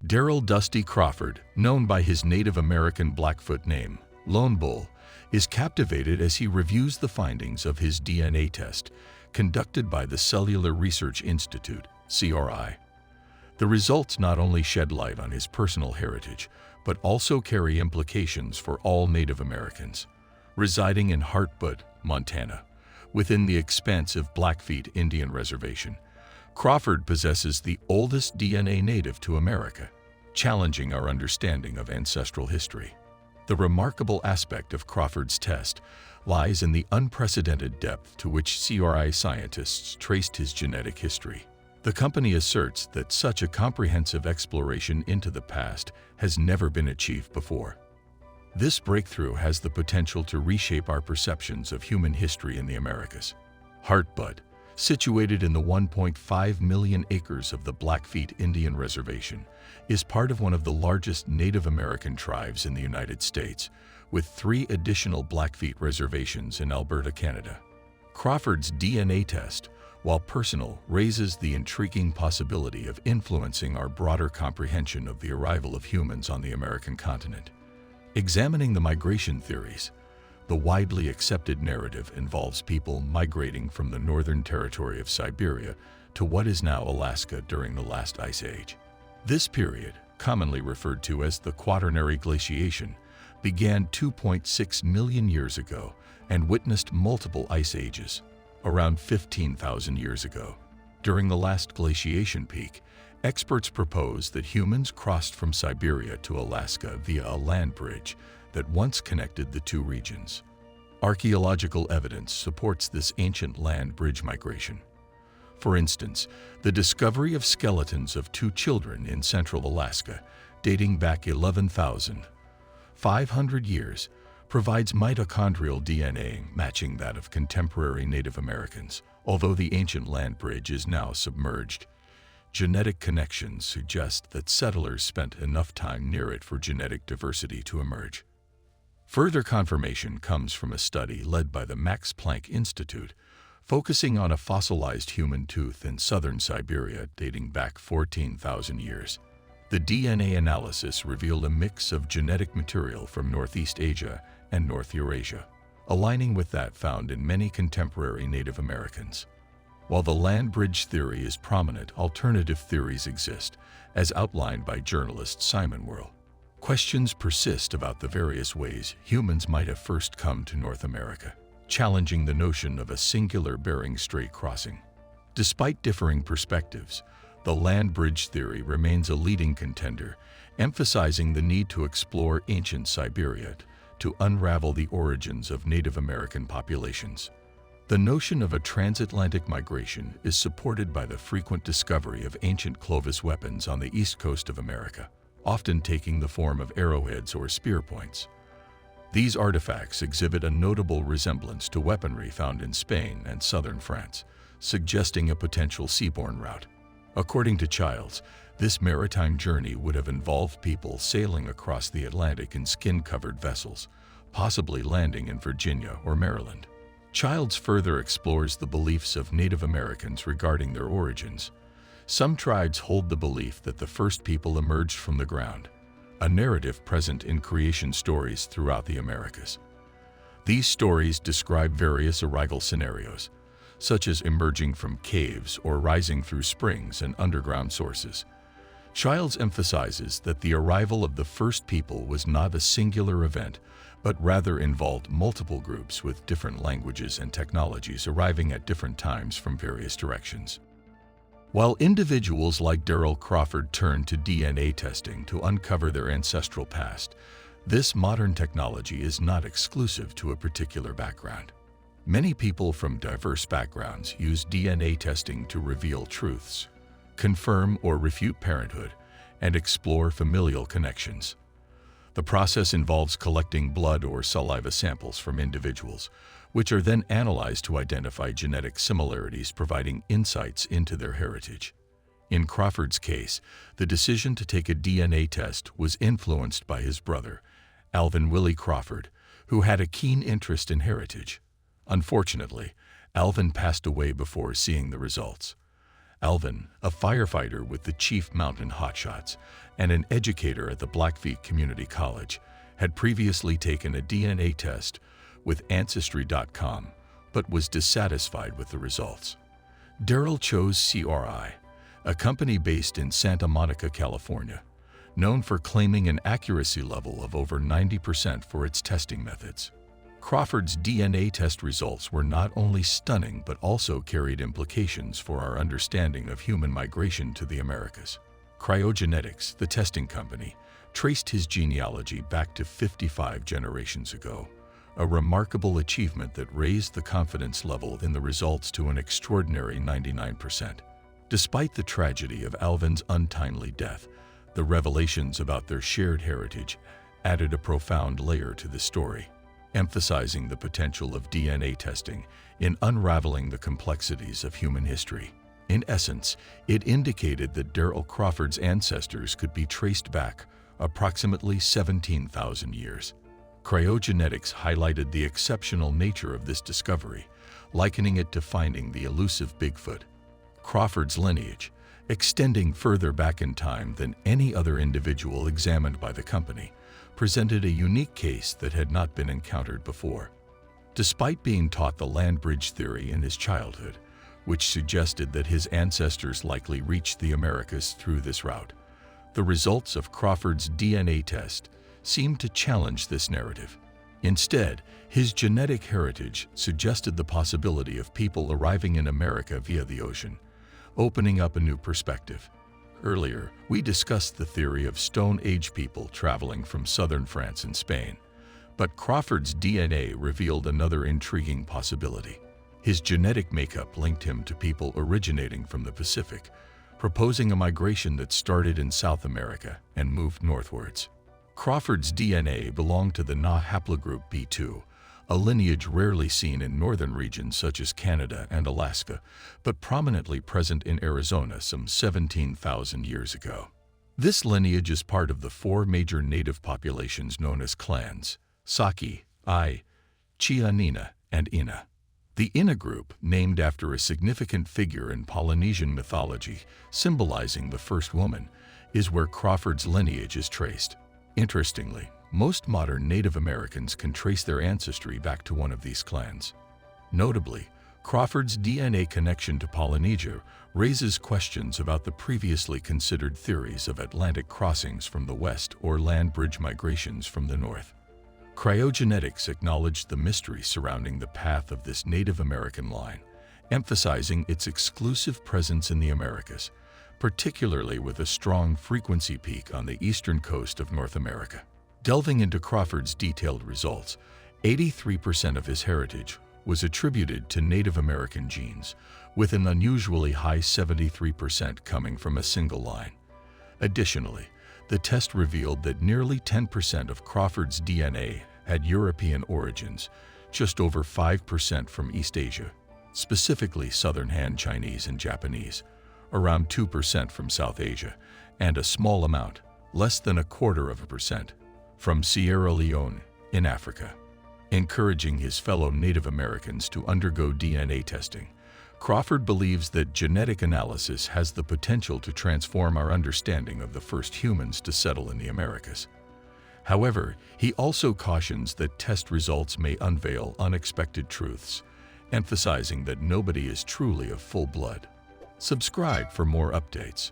Darrell Dusty Crawford, known by his Native American Blackfoot name, Lone Bull, is captivated as he reviews the findings of his DNA test conducted by the Cellular Research Institute, CRI. The results not only shed light on his personal heritage, but also carry implications for all Native Americans residing in Hartwood, Montana, within the expansive Blackfeet Indian Reservation. Crawford possesses the oldest DNA native to America, challenging our understanding of ancestral history. The remarkable aspect of Crawford's test lies in the unprecedented depth to which CRI scientists traced his genetic history. The company asserts that such a comprehensive exploration into the past has never been achieved before. This breakthrough has the potential to reshape our perceptions of human history in the Americas. Hartwood, situated in the 1.5 million acres of the Blackfeet Indian Reservation, is part of one of the largest Native American tribes in the United States, with 3 additional Blackfeet reservations in Alberta, Canada. Crawford's DNA test, while personal, raises the intriguing possibility of influencing our broader comprehension of the arrival of humans on the American continent. Examining the migration theories, the widely accepted narrative involves people migrating from the northern territory of Siberia to what is now Alaska during the last ice age. This period, commonly referred to as the Quaternary Glaciation, began 2.6 million years ago and witnessed multiple ice ages, around 15,000 years ago. During the last glaciation peak, experts propose that humans crossed from Siberia to Alaska via a land bridge that once connected the 2 regions. Archaeological evidence supports this ancient land bridge migration. For instance, the discovery of skeletons of 2 children in central Alaska, dating back 11,500 years, provides mitochondrial DNA matching that of contemporary Native Americans, although the ancient land bridge is now submerged. Genetic connections suggest that settlers spent enough time near it for genetic diversity to emerge. Further confirmation comes from a study led by the Max Planck Institute, focusing on a fossilized human tooth in southern Siberia dating back 14,000 years. The DNA analysis revealed a mix of genetic material from Northeast Asia and North Eurasia, aligning with that found in many contemporary Native Americans. While the land bridge theory is prominent, alternative theories exist, as outlined by journalist Simon Worrell. Questions persist about the various ways humans might have first come to North America, challenging the notion of a singular Bering Strait crossing. Despite differing perspectives, the land bridge theory remains a leading contender, emphasizing the need to explore ancient Siberia to unravel the origins of Native American populations. The notion of a transatlantic migration is supported by the frequent discovery of ancient Clovis weapons on the east coast of America, often taking the form of arrowheads or spear points. These artifacts exhibit a notable resemblance to weaponry found in Spain and southern France, suggesting a potential seaborne route. According to Childs, this maritime journey would have involved people sailing across the Atlantic in skin-covered vessels, possibly landing in Virginia or Maryland. Childs further explores the beliefs of Native Americans regarding their origins. Some tribes hold the belief that the first people emerged from the ground, a narrative present in creation stories throughout the Americas. These stories describe various arrival scenarios, such as emerging from caves or rising through springs and underground sources. Childs emphasizes that the arrival of the first people was not a singular event, but rather involved multiple groups with different languages and technologies arriving at different times from various directions. While individuals like Darrell Crawford turned to DNA testing to uncover their ancestral past, this modern technology is not exclusive to a particular background. Many people from diverse backgrounds use DNA testing to reveal truths, confirm or refute parenthood, and explore familial connections. The process involves collecting blood or saliva samples from individuals, which are then analyzed to identify genetic similarities, providing insights into their heritage. In Crawford's case, the decision to take a DNA test was influenced by his brother, Alvin Willie Crawford, who had a keen interest in heritage. Unfortunately, Alvin passed away before seeing the results. Alvin, a firefighter with the Chief Mountain Hotshots and an educator at the Blackfeet Community College, had previously taken a DNA test with Ancestry.com, but was dissatisfied with the results. Daryl chose CRI, a company based in Santa Monica, California, known for claiming an accuracy level of over 90% for its testing methods. Crawford's DNA test results were not only stunning but also carried implications for our understanding of human migration to the Americas. Cryogenetics, the testing company, traced his genealogy back to 55 generations ago, a remarkable achievement that raised the confidence level in the results to an extraordinary 99%. Despite the tragedy of Alvin's untimely death, the revelations about their shared heritage added a profound layer to the story, emphasizing the potential of DNA testing in unraveling the complexities of human history. In essence, it indicated that Daryl Crawford's ancestors could be traced back approximately 17,000 years. Cryogenetics highlighted the exceptional nature of this discovery, likening it to finding the elusive Bigfoot. Crawford's lineage, extending further back in time than any other individual examined by the company, presented a unique case that had not been encountered before. Despite being taught the land bridge theory in his childhood, which suggested that his ancestors likely reached the Americas through this route, the results of Crawford's DNA test seemed to challenge this narrative. Instead, his genetic heritage suggested the possibility of people arriving in America via the ocean, opening up a new perspective. Earlier, we discussed the theory of Stone Age people traveling from southern France and Spain, but Crawford's DNA revealed another intriguing possibility. His genetic makeup linked him to people originating from the Pacific, proposing a migration that started in South America and moved northwards. Crawford's DNA belonged to the Na haplogroup B2, a lineage rarely seen in northern regions such as Canada and Alaska, but prominently present in Arizona some 17,000 years ago. This lineage is part of the four major native populations known as clans: Saki, Ai, Chianina, and Ina. The Ina group, named after a significant figure in Polynesian mythology symbolizing the first woman, is where Crawford's lineage is traced. Interestingly, most modern Native Americans can trace their ancestry back to one of these clans. Notably, Crawford's DNA connection to Polynesia raises questions about the previously considered theories of Atlantic crossings from the west or land bridge migrations from the north. Cryogenetics acknowledged the mystery surrounding the path of this Native American line, emphasizing its exclusive presence in the Americas, particularly with a strong frequency peak on the eastern coast of North America. Delving into Crawford's detailed results, 83% of his heritage was attributed to Native American genes, with an unusually high 73% coming from a single line. Additionally, the test revealed that nearly 10% of Crawford's DNA had European origins, just over 5% from East Asia, specifically Southern Han Chinese and Japanese, around 2% from South Asia, and a small amount, less than 0.25%, from Sierra Leone in Africa. Encouraging his fellow Native Americans to undergo DNA testing, Crawford believes that genetic analysis has the potential to transform our understanding of the first humans to settle in the Americas. However, he also cautions that test results may unveil unexpected truths, emphasizing that nobody is truly of full blood. Subscribe for more updates.